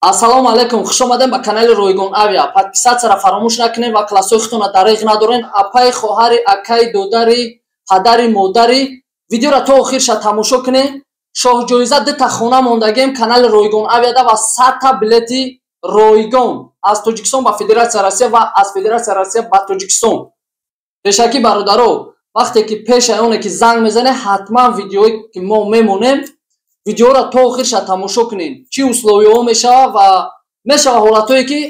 Ассалому алайкум, хуш омадем ба канали Ройгон Авиа. Подписатсияро фаромӯш накунед ва классои худтонро дариқ надорен. Апаи хоҳари, акаи, додари, падари, модари видеоро то охирша тамошо кунед. Шоҳҷоиза дута хона мондагем канали Ройгон Авиада ва 100 та билети Ройгон аз Тоҷикистон ба Федератсияи Россия ва аз Федератсияи Россия ба Тоҷикистон. Пешаки бародаро, вақте ки пешаи оне ки занг мезанед, ҳатман видеое ки мо мемонем видеоро то охирша тамошо кунед. Чӣ условиҳо мешава ва мешава ҳолатое ки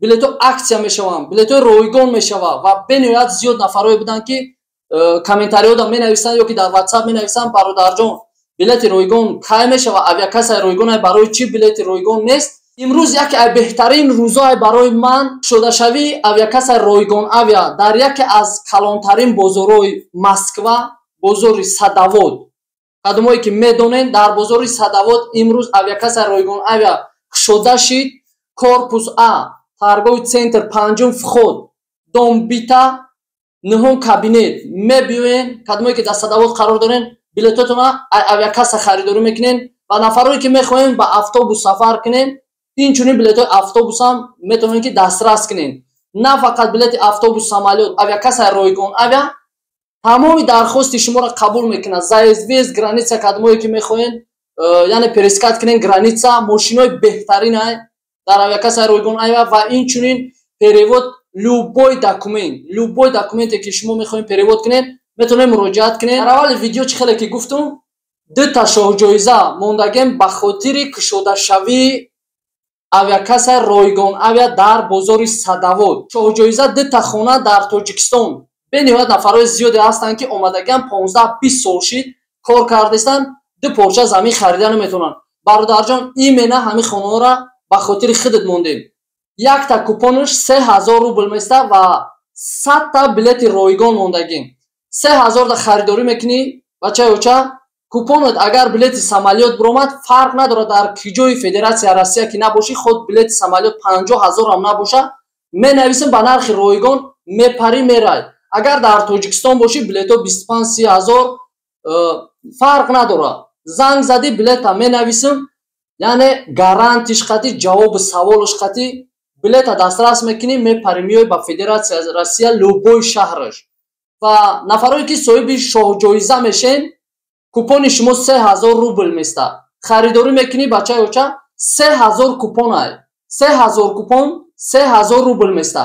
билетҳо аксия мешаванд, билетҳои Ройгон мешава ва бениҳоят зиёд нафарое буданд ки комментариҳода менависанд ё ки дар WhatsApp менависанд: бародарҷон, билети Ройгон кай мешава, авиакассаи Ройгон барои чӣ билети Ройгон нест? имрӯз яке аз беҳтарин рӯзҳои барои ман шудашавии авиакассаи Ройгон Авиа дар яке аз калонтарин бозорҳои Москва, бозори Садовод. Қадамое ки медонед, дар бозори Садовод имрӯз авиакассаи Ройгон Авиа кушода шид. Корпус А, торговый центр, панҷум вход, дом бита, нӯҳум кабинет. Мебиёед, қадамое ки дар Садовод қарор дорен, билетотона авиакасса харидорӣ мекунед ва нафарое ки мехоҳед ба автобус сафар кунед, инчунин билетҳои автобус ҳам метавонед ки дастрас кунед. На фақат билети автобус, самолёт, авиакассаи Ройгон Авиа тамоми дархости шуморо қабул мекунад. Заезд въезд граница, қадамое ки мехоҳед яъне перескат кунед граница, мошинои беҳтаринай дар авиакассаи Ройгон Авиа ва инчунин перевод любой документе ки шумо мехоҳед перевод кунед метавонед муроҷиат кунед. Дар аввали видео чӣ хеле ки гуфтум, дута шоҳҷоиза мондагем ба хотири кушодашавии авиакассаи Ройгон Авиа дар бозори Садовод. Шоҳҷоиза дута хона дар Тоҷикистон. бениҳоят нафарои зиёде ҳастанд ки омадагиам 15-20 сол шид кор кардастанд, ду порча замин харида наметавонанд. Бародарҷон, имена ҳамин хонаҳоро ба хотири худат мондем. Якта купонаш 3000 рубл места ва 100 та билети Ройгон мондагим. 3000 да харидорӣ мекунӣ бачаёча. Купонат агар билети самолёт биромад, фарқ надорад дар киҷои Федератсияи Россия ки набошӣ, худ билети самолёт 50000 ҳам набоша, менависем ба нархи Ройгон, мепарӣ мерай. Агар дар Тоҷикистон бошӣ, билетҳо 25-30 000 фарқ надорад. Занг зади билета менависем, яъне гарантиш қатӣ, ҷавоби саволаш қатӣ, билета дастрас мекунӣ, мепарӣ меоӣ ба Федератсияи Россия любой шаҳраш. Ва нафарое ки соҳиби шоҳҷоиза мешен, купони шумо 3000 рубл места. Харидорӣ мекунӣ бачаёча, 3000 купонай. 3000 купон 3000 рубл места.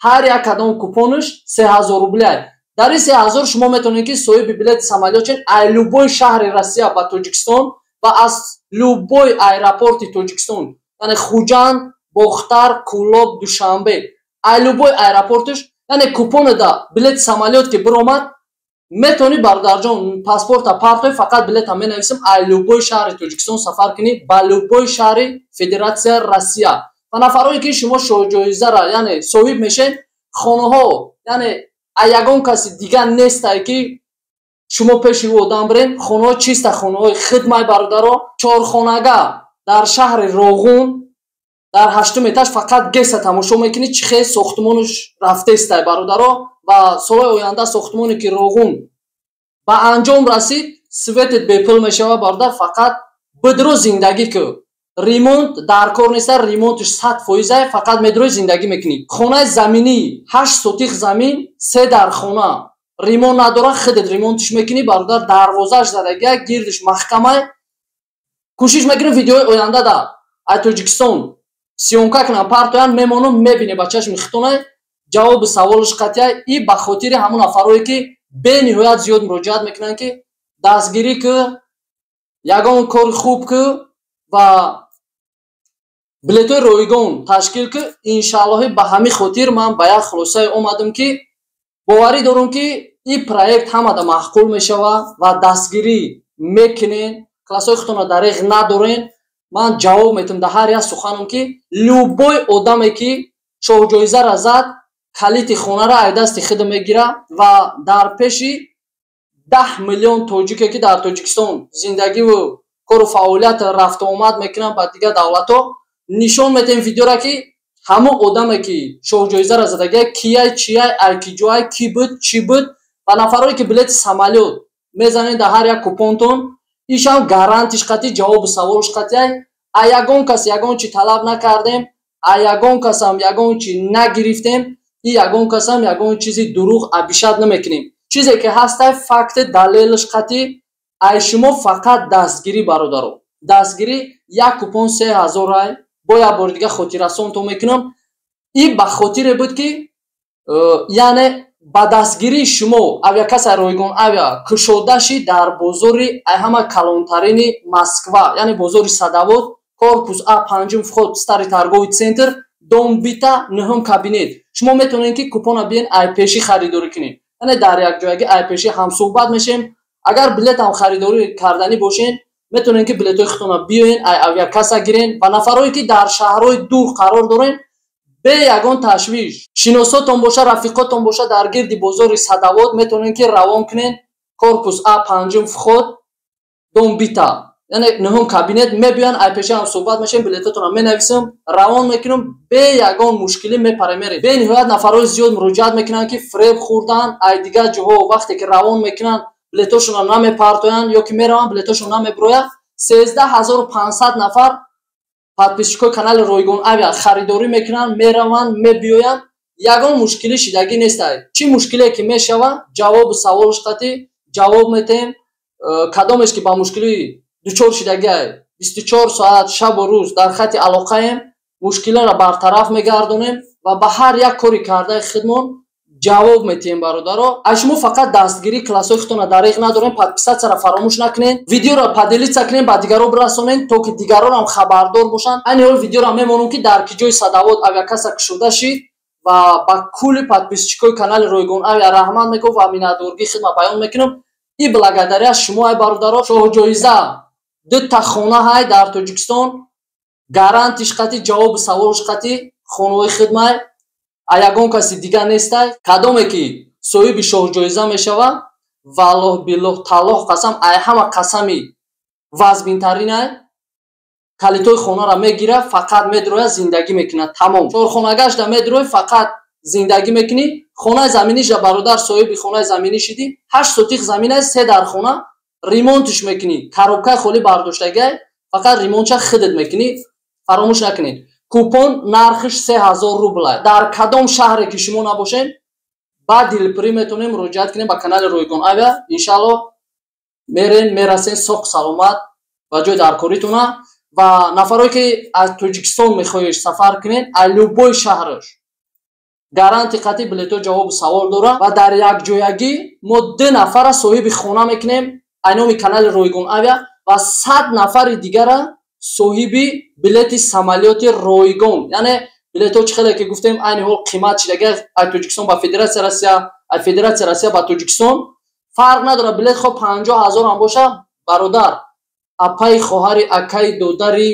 ҳар як кадом купонаш 3000 рублай. Дар ин 3000 шумо метавонед ки соҳиби билети самолёт шед аз любой шаҳри Россия ба Тоҷикистон ва аз любой аэропорти Тоҷикистон, яъне Хуҷанд, Бохтар, Кӯлоб, Душанбе, аз любой аэропортиш, яъне купонада билети самолёт ки биромад, метавонӣ бародарҷон паспорта партои фақат билета менависем аз любой шаҳри Тоҷикистон сафар кунӣ ба любой шаҳри Федератсияи Россия. ва нафарои ки шумо шоҳҷоизара яъне соҳиб мешед, хонаҳо яъне аз ягон каси дигар нестае ки шумо пеши ӯ одам биред. хонаҳо чиста, хонаҳои хидмаи бародаро, чорхонага дар шаҳри Роғун дар 8-ум этаж фақат геста тамошо мекунед чӣ хел сохтмонаш рафтестай бародаро. ва солҳои оянда сохтмоне ки Роғун ба анҷом расид, светет бепул мешава бародар, фақат бидро зиндагӣ кӯ. ремонт дар кор неста, ремонтиш 100%, фақат медрои зиндагӣ мекунӣ. хонаи заминӣ 8 сотих замин, 3 дар хона ремонт надора, худат ремонтиш мекунӣ бародар. дарвозааш задагия, гирдиш маҳкамай. кӯшиш мекунем видеои ояндада аз Тоҷикистон сиёнка кунам, партоян мемонам, мебине ба чашми хитонай, ҷавоби саволаш қатъия. и ба хотири ҳамон нафарое ки бениҳоят зиёд муроҷиат мекунанд ки дастгирӣ кӯ, ягон кори хуб кӯ ва билетҳои Ройгон ташкил кӯ. иншааллоҳи ба ҳамин хотир ман ба як хулосае омадам ки боварӣ дорам ки ин проект ҳамада маъқул мешава ва дастгирӣ мекунен, классои худтонро дариқ надорен. ман ҷавоб метам дар ҳар як суханам ки любой одаме ки шоҳҷоизара зад, калити хонара аз дасти худа мегира ва дар пеши 10 миллион тоҷике ки дар Тоҷикистон зиндагиву кору фаъолият рафту омад мекунанд ба дигар давлатҳо, нишон метем видеора ки ҳамон одаме ки шоҳҷоизара задагия кияй, чияй, айкиҷоай, ки буд, чӣ буд. ва нафарое ки билети самолёт мезанед дар ҳар як купонтон, ишам гарантиш қатӣ, ҷавоби саволаш қатъия. ягон кас ягон чи талаб накардем, ягон кас ҳам ягон чи нагирифтем, и ягон кас ҳам ягон чизи дурӯғ абишад намекунем. чизе ки ҳастай факти далелш қатӣ ай шумо фақат дастгирӣ бародаро, дастгирӣ як купон 3000 ай бо як бори дига хотиррасонтон мекунам. и ба хотире буд ки яъне ба дастгирии шумо авиакаса ройгон авиа кушодаши дар бозори ҳама калонтарини Москва, яъне бозори Садовод, корпус А5 вход стари торговый центр, дом бита 9 кабинет. шумо метавонед ки купона биен айпеши харидорӣ кунед, яъне дар як ҷойаги айпеши ҳамсӯҳбат мешем. агар билетам харидорӣ карданӣ бошен, метавонед ки билетҳои худтона биёен ай авиакаса гирен ва нафарҳое ки дар шаҳрҳои дур қарор дорен бе ягон ташвиш шиносотон боша, рафиқотон боша, дар гирди бозори Садовод метавонед ки равон кунед. корпус А5 вход, дом бита, яъне 9 кабинет мебиён, айпеши ҳам суҳбат мешем, билетотонам менависам, равон мекунам, бе ягон мушкилӣ мепаремеред. бениҳоят нафарҳои зиёд муроҷиат мекунанд ки фреб хӯрдан, ай дигар ҷоҳо вақте ки равон мекунанд билетошонро намепартоянд ё ки мераванд билетошон намебирояд. 13500 нафар подписчикои канали Ройгон авиа харидорӣ мекунанд, мераванд, мебиёянд. ягон мушкилӣ шидагӣ нестай. чӣ мушкиле ки мешавад, ҷавоби саволаш қатӣ ҷавоб метем. кадомеш ки ба мушкилӣ дучор шидагӣ 24 соат шабу рӯз дар хати алоқаем, мушкиларо бартараф мегардонем ва ба ҳар як кори кардаи худмон ҷавоб метиҳем бародаро. аз шумо фақат дастгирии классҳои худтона дариқ надорем. подписатсияро фаромӯш накунед, видеоро поделиться кунед, ба дигарон бирасонед, то ки дигаронам хабардор бошанд. айни ҳол видеоро мемонам ки дар киҷои Садовод авиакаса кушода шид ва ба кулли подписчикои канали Ройгон авиа раҳмат мекунам ва миннатдоригии худро баён мекунам. и благодаря шумо ай бародаро, шоҳҷоиза 2 та хона ҳай дар Тоҷикистон, гарантиш қатӣ, ҷавоби саволаш қатӣ, хонаҳои хидмат ягон каси дига нестай. кадоме ки соҳиби шоҳҷоиза мешавад, валлоҳ биллоҳ таллоҳ қасам, ай ҳама қасами вазбинтарин ай калитои хонаро мегирад, фақат медирояд, зиндагӣ мекунад. тамом. чорхонагашта медирои, фақат зиндагӣ мекунӣ. хонаи заминишро бародар соҳиби хонаи заминӣ шидӣ, 8 сотиқ замин ай, 3 дар хона, ремонтиш мекунӣ. коробкаи холӣ бардоштагӣ ай, фақат ремонтша худат мекунӣ. фаромӯш накунед. купон нархиш 3000 рубл ай. дар кадом шаҳре ки шумо набошед, ба дилпурӣ метавонем муроҷиат кунем ба канали Ройгон авиа. иншаллоҳ мерем, мерасем соҳ саломат ба ҷои даркоритона. ва нафарое ки аз Тоҷикистон мехоҳед сафар кунед, аз любой шаҳраш гаранти қатӣ билетҳо ҷавоби савол дорад ва дар якҷоягӣ мо 2 нафара соҳиби хона мекунем аз номи канали Ройгон авиа ва 100 нафари дигара соҳиби билети самолети Ройгон. яъне билетҳо чӣ хеле ки гуфтем, айни ҳол қимат шидагӣ аз Тоҷикистон ба Федератсияи Россия, аз Федератсияи Россия ба Тоҷикистон фарқ надорад. билет хо 50000 ҳам боша, бародар, апаи хоҳари, акаи додари,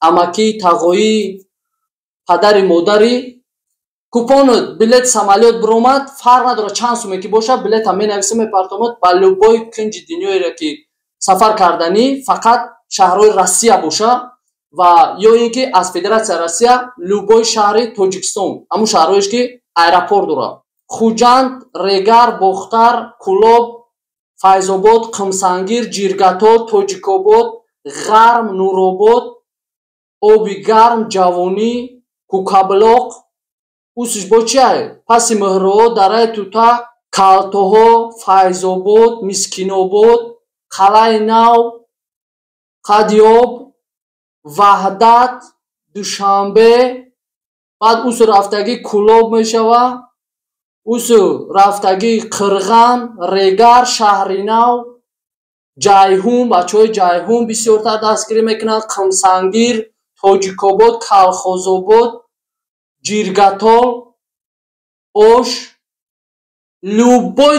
амакии, тағои, падари модари, купонот билет самолет биромад, фарқ надорад чанд суме ки боша, билета менависем, мепартонад ба любой кунҷи дунёеро ки сафар карданӣ, фақат шаҳрҳои Россия боша ва ё ин ки аз Федератсияи Россия любой шаҳри Тоҷикистон, ҳамун шаҳрҳоеш ки аэропорт дорад. Хуҷанд, Регар, Бохтар, Кулоб, Файзобод, Қимсангир, Ҷиргато, Тоҷикобод, Ғарм, Нуробод, Оби Гарм, Ҷавонӣ, Кӯкаблоқ, усиш бо чи ай, паси Муҳроҳо, Дараи Тута, Калтоҳо, Файзобод, Мискинобод, Қалаи Нав, Қадиёб, Ваҳдат, Душанбе, баъд усу рафтагӣ Кулоб мешавад, усу рафтагӣ Қирған, Регар, Шаҳри Нав, Ҷайҳун, бачаҳои Ҷайҳун бисёртар дастгирӣ мекунанд, Қимсангир, Тоҷикобод, Калхозобод, Ҷиргатол, Ош, любой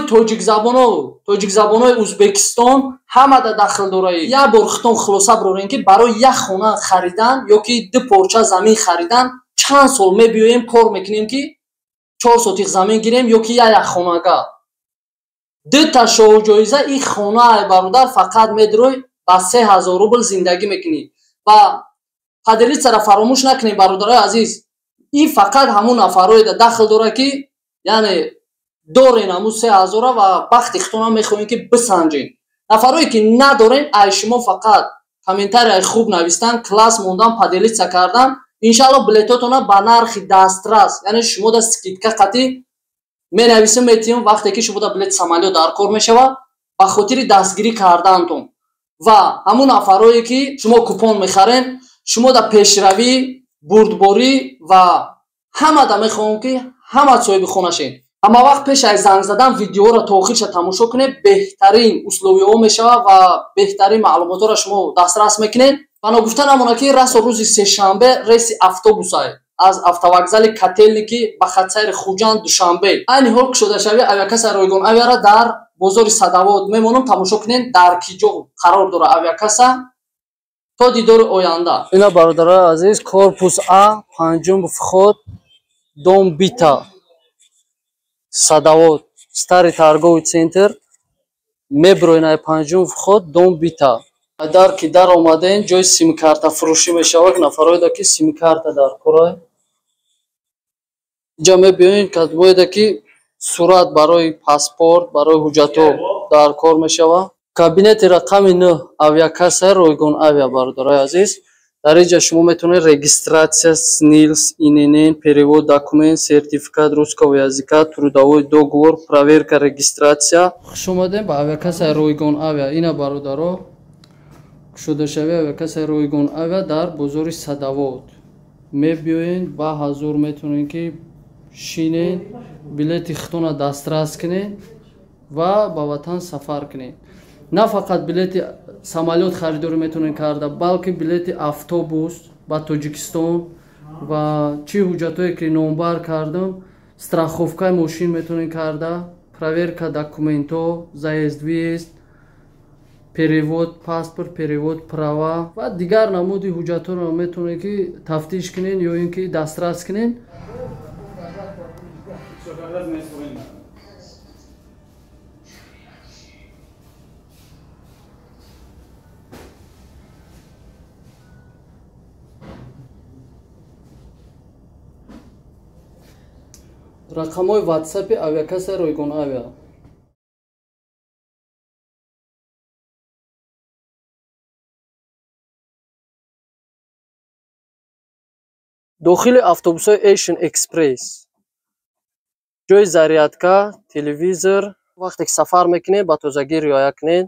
тоҷикзабонои Узбекистон ҳамада дахл дорад. як бор худтон хулоса бирорем ки барои як хона харидан ё ки 2 порча замин харидан чанд сол мебиёем, кор мекунем ки 4 сотиқ замин гирем ё ки як хонага. 2 та шоҳҷоиза и хона бародар фақат медирои ба 3000 рубл зиндагӣ мекунӣ. ва поделитсияро фаромӯш накунед бародарои азиз. и фақат ҳамун нафарое дахл дорад ки яъне дорен ҳамун 3000 ва бахти худтона мехоҳем ки бисанҷем. нафарое ки надорен, ай шумо фақат комментарий хуб навистан, класс мондан, поделиться кардан. Иншаллоh билетотона ба нархи дастрас, яъне шумо да скидка қати менависем метиём вақте ки шумо да билети самолёт дар кор мешава ба хотири дастгирӣ кардаантон ва ҳамун нафарое ки шумо купон мехарен шумо да пешравӣ бурдборӣ ва ҳама да мехоҳам ки ҳама соҳиби хонашен. Ҳама вақт пеш аз занг задан видеоро то охирша тамошо кунед, беҳтарин условиҳо мешава ва беҳтарин маълумотро шумо дастрас мекунед. Бано гуфта намона ки расо рӯзи сешанбе рейси автобусай аз автовокзали Котельники ба хатсайри Хуҷанд Душанбе. Айни ҳол кушодашавии авиакасаи Ройгон авиара дар бозори Садовод мемонам, тамошо кунед дар ки ҷо қарор дора авиакаса. То дидори оянда. Ина бародарои азиз, корпус А, панҷум вход, дом Бита, Садовод, стари торговый центр, меброинай панҷум вход, дом Бита. Дар ки дар омаден ҷои сим-карта фурӯшӣ мешавад, нафароеда ки сим-карта дар корай. Инҷа мебиёед катбоеда ки сурат барои паспорт, барои ҳуҷҷатҳо дар кор мешавад. Кабинети рақами 9 авиакасаи Ройгон авиа бародарои азиз. Дар инҷа шумо метавонед регистратсия, СНИЛС, ИНН, перевод документ, сертификат русского языка, трудовой договор, проверка, регистрация. Хуш омадем ба авиакасаи Ройгон авиа. Ина бародаро кушодашавии авиакасаи Ройгон авиа дар бозори Садовод. Мебиёед ба ҳазур метавонед ки шинед, билети худтона дастрас кунед ва ба ватан сафар кунед. На фақат билети самолёт харидорӣ метавонед карда, балки билети автобус ба Тоҷикистон ва чӣ ҳуҷҷатое ки номбар кардам, страховкаи мошин метавонед карда, проверка документҳо, заезд выезд, перевод паспорт, перевод права ва дигар намуди ҳуҷҷатҳоро метавонед ки тафтиш кунед ё ин ки дастрас кунед. рақамҳои ватсапи авиакасаи Ройгон авиа. дохили автобусҳои Asian Express ҷои зарядка, телевизор, вақте ки сафар мекунед ба тозагӣ риоя кунед.